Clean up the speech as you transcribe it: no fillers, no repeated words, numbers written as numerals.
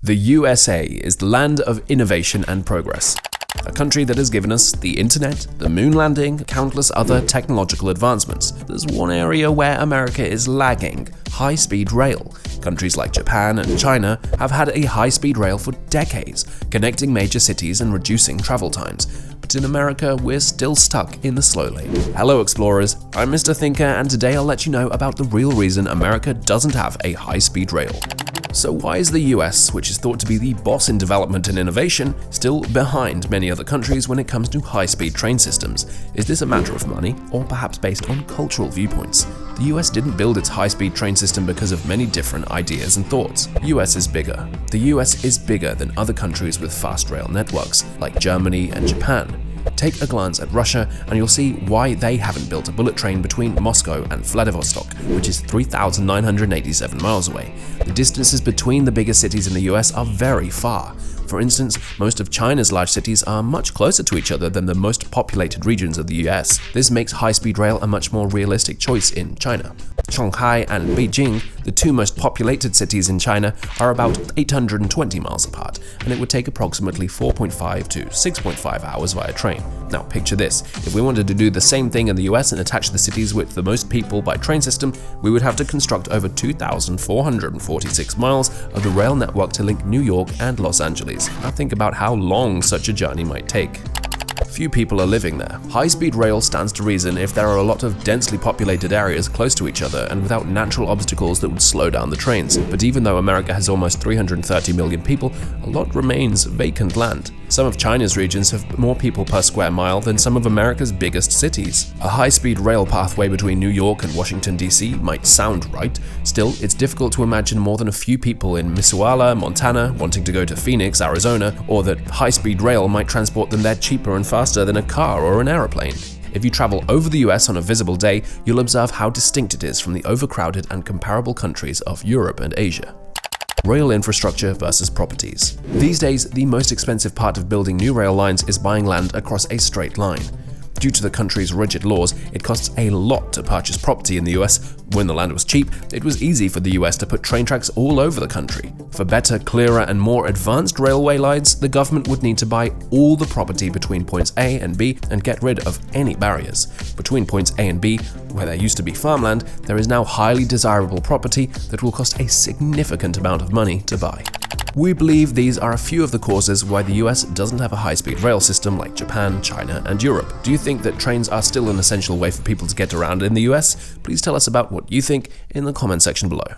The USA is the land of innovation and progress. A country that has given us the internet, the moon landing, countless other technological advancements. There's one area where America is lagging: high-speed rail. Countries like Japan and China have had a high-speed rail for decades, connecting major cities and reducing travel times. But in America, we're still stuck in the slow lane. Hello explorers, I'm Mr. Thinker, and today I'll let you know about the real reason America doesn't have a high-speed rail. So why is the US, which is thought to be the boss in development and innovation, still behind many other countries when it comes to high-speed train systems? Is this a matter of money, or perhaps based on cultural viewpoints? The US didn't build its high-speed train system because of many different ideas and thoughts. The US is bigger. The US is bigger than other countries with fast rail networks, like Germany and Japan. Take a glance at Russia and you'll see why they haven't built a bullet train between Moscow and Vladivostok, which is 3,987 miles away. The distances between the biggest cities in the US are very far. For instance, most of China's large cities are much closer to each other than the most populated regions of the US. This makes high-speed rail a much more realistic choice in China. Shanghai and Beijing, the two most populated cities in China, are about 820 miles apart, and it would take approximately 4.5 to 6.5 hours via train. Now picture this: if we wanted to do the same thing in the US and attach the cities with the most people by train system, we would have to construct over 2,446 miles of the rail network to link New York and Los Angeles. Now think about how long such a journey might take. Few people are living there. High-speed rail stands to reason if there are a lot of densely populated areas close to each other and without natural obstacles that would slow down the trains. But even though America has almost 330 million people, a lot remains vacant land. Some of China's regions have more people per square mile than some of America's biggest cities. A high-speed rail pathway between New York and Washington, D.C. might sound right. Still, it's difficult to imagine more than a few people in Missoula, Montana, wanting to go to Phoenix, Arizona, or that high-speed rail might transport them there cheaper and faster than a car or an aeroplane. If you travel over the US on a visible day, you'll observe how distinct it is from the overcrowded and comparable countries of Europe and Asia. Rail infrastructure versus properties. These days, the most expensive part of building new rail lines is buying land across a straight line. Due to the country's rigid laws, it costs a lot to purchase property in the US. When the land was cheap, it was easy for the US to put train tracks all over the country. For better, clearer, and more advanced railway lines, the government would need to buy all the property between points A and B and get rid of any barriers. Between points A and B, where there used to be farmland, there is now highly desirable property that will cost a significant amount of money to buy. We believe these are a few of the causes why the US doesn't have a high-speed rail system like Japan, China, and Europe. Do you think that trains are still an essential way for people to get around in the US? Please tell us about what you think in the comment section below.